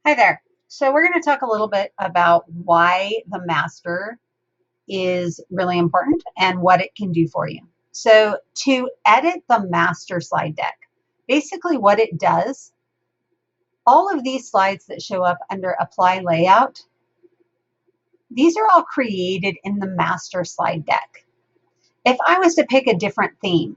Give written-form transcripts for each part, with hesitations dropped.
Hi there. So we're going to talk a little bit about why the master is really important and what it can do for you. So to edit the master slide deck, basically what it does, all of these slides that show up under Apply Layout, these are all created in the master slide deck. If I was to pick a different theme,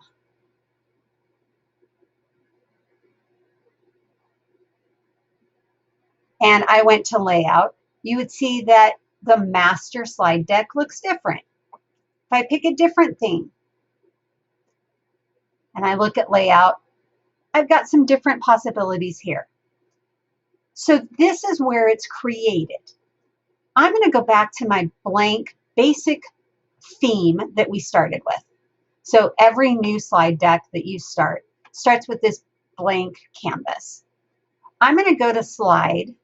and I went to Layout, you would see that the master slide deck looks different. If I pick a different theme and I look at Layout, I've got some different possibilities here. So this is where it's created. I'm going to go back to my blank basic theme that we started with. So every new slide deck that you starts with this blank canvas. I'm going to go to Slide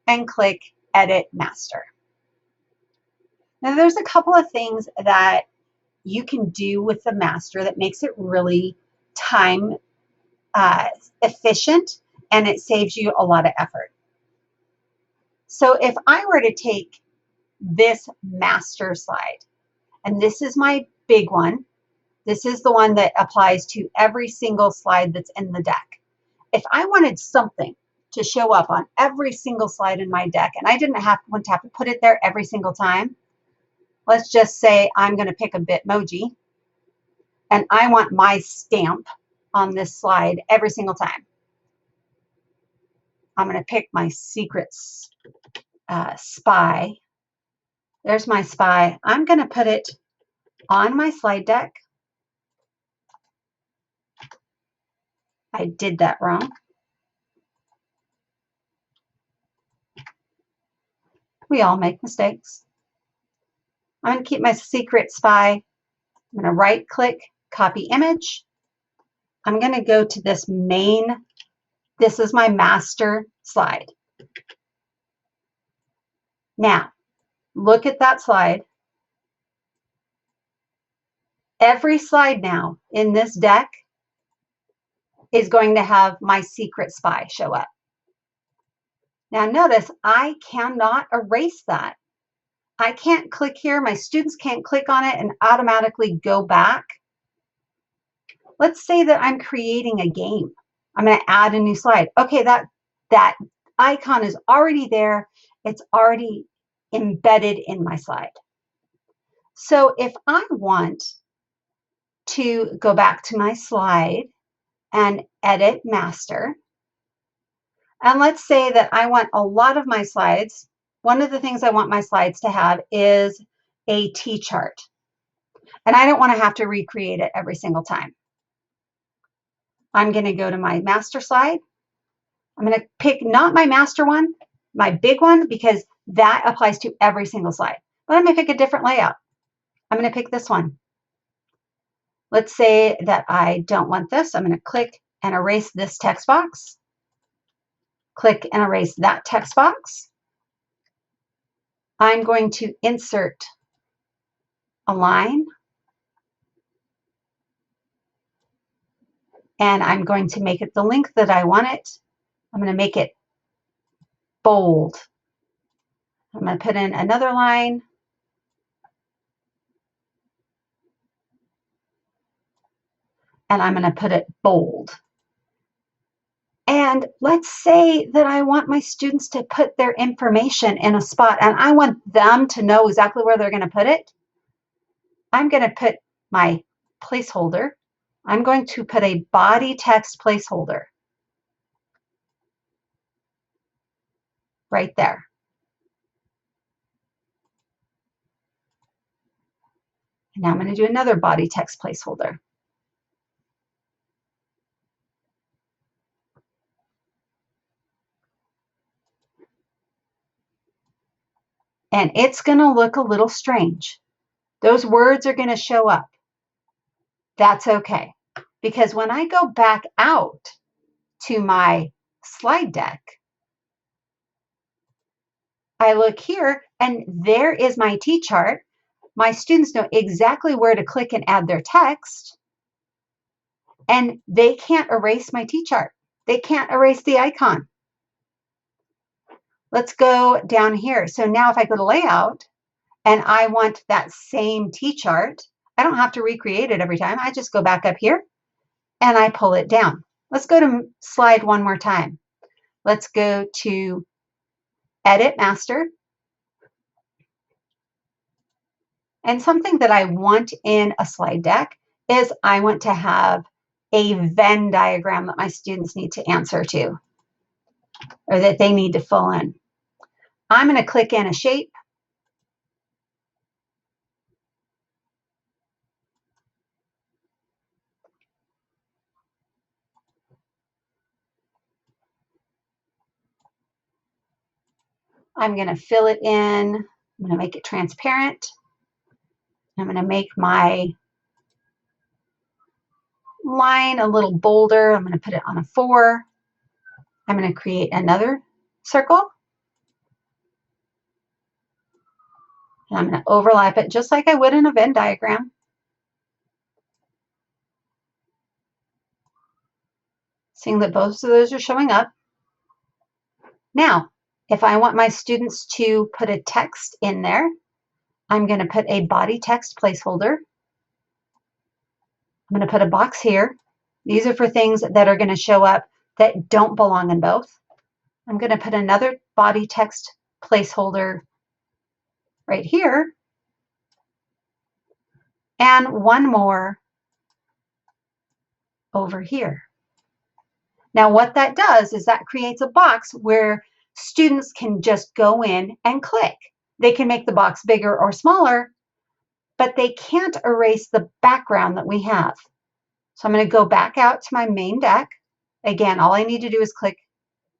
and click Edit Master. Now there's a couple of things that you can do with the master that makes it really time efficient, and it saves you a lot of effort. So if I were to take this master slide, and this is my big one, this is the one that applies to every single slide that's in the deck. If I wanted something to show up on every single slide in my deck, and I didn't want to have to put it there every single time, let's just say I'm going to pick a Bitmoji, and I want my stamp on this slide every single time. I'm going to pick my secret spy. There's my spy. I'm going to put it on my slide deck. I did that wrong. We all make mistakes. I'm going to keep my secret spy. I'm going to right click, copy image. I'm going to go to this main. This is my master slide. Now, look at that slide. Every slide now in this deck is going to have my secret spy show up. Now notice I cannot erase that. I can't click here. My students can't click on it and automatically go back. Let's say that I'm creating a game. I'm going to add a new slide. Okay, that icon is already there. It's already embedded in my slide. So if I want to go back to my slide and edit master, and let's say that I want a lot of my slides, one of the things I want my slides to have is a T-chart. And I don't want to have to recreate it every single time. I'm going to go to my master slide. I'm going to pick not my master one, my big one, because that applies to every single slide. But I'm going to pick a different layout. I'm going to pick this one. Let's say that I don't want this. I'm going to click and erase this text box. Click and erase that text box. I'm going to insert a line. And I'm going to make it the length that I want it. I'm going to make it bold. I'm going to put in another line. And I'm going to put it bold. And let's say that I want my students to put their information in a spot and I want them to know exactly where they're going to put it. I'm going to put my placeholder. I'm going to put a body text placeholder right there. And now I'm going to do another body text placeholder. And it's going to look a little strange. Those words are going to show up. That's okay. Because when I go back out to my slide deck, I look here and there is my T-chart. My students know exactly where to click and add their text. And they can't erase my T-chart. They can't erase the icon. Let's go down here. So now if I go to layout and I want that same T-chart, I don't have to recreate it every time. I just go back up here and I pull it down. Let's go to slide one more time. Let's go to Edit Master. And something that I want in a slide deck is I want to have a Venn diagram that my students need to answer to, or that they need to fill in. I'm going to click in a shape. I'm going to fill it in. I'm going to make it transparent. I'm going to make my line a little bolder. I'm going to put it on a 4. I'm going to create another circle. And I'm going to overlap it just like I would in a Venn diagram. Seeing that both of those are showing up. Now, if I want my students to put a text in there, I'm going to put a body text placeholder. I'm going to put a box here. These are for things that are going to show up that don't belong in both. I'm going to put another body text placeholder right here, and one more over here. Now what that does is that creates a box where students can just go in and click. They can make the box bigger or smaller, but they can't erase the background that we have. So I'm going to go back out to my main deck. Again, all I need to do is click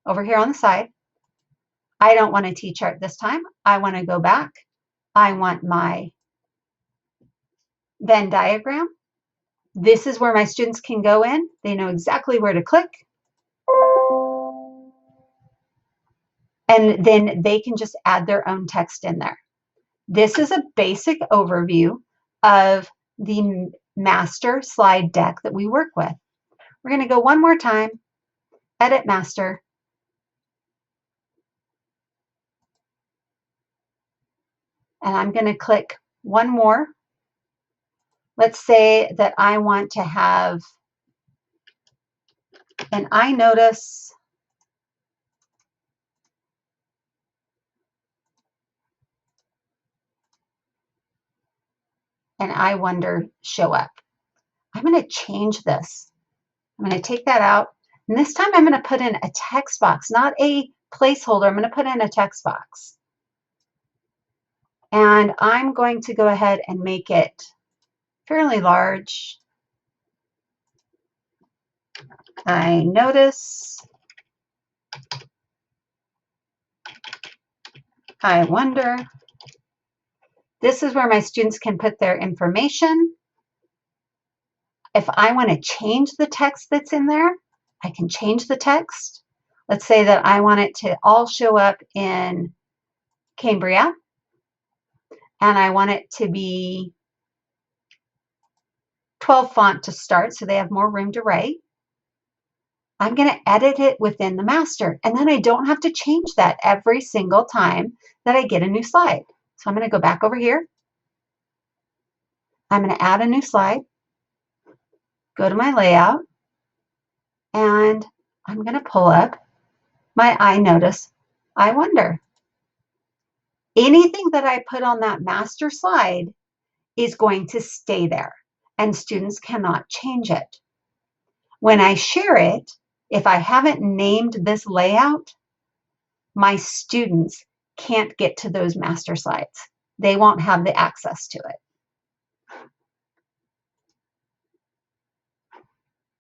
over here on the side. I don't want a T-chart this time. I want to go back. I want my Venn diagram. This is where my students can go in. They know exactly where to click. And then they can just add their own text in there. This is a basic overview of the master slide deck that we work with. We're going to go one more time, Edit Master. And I'm going to click one more. Let's say that I want to have an iNotice and I Wonder show up. I'm going to change this. I'm going to take that out. And this time I'm going to put in a text box, not a placeholder. I'm going to put in a text box. And I'm going to go ahead and make it fairly large. iNotice, I Wonder. This is where my students can put their information. If I want to change the text that's in there, I can change the text. Let's say that I want it to all show up in Cambria, and I want it to be 12 font to start so they have more room to write. I'm going to edit it within the master, and then I don't have to change that every single time that I get a new slide. So I'm going to go back over here. I'm going to add a new slide, go to my layout, and I'm going to pull up my iNotice, I Wonder. Anything that I put on that master slide is going to stay there, and students cannot change it. When I share it, if I haven't named this layout, my students can't get to those master slides. They won't have the access to it.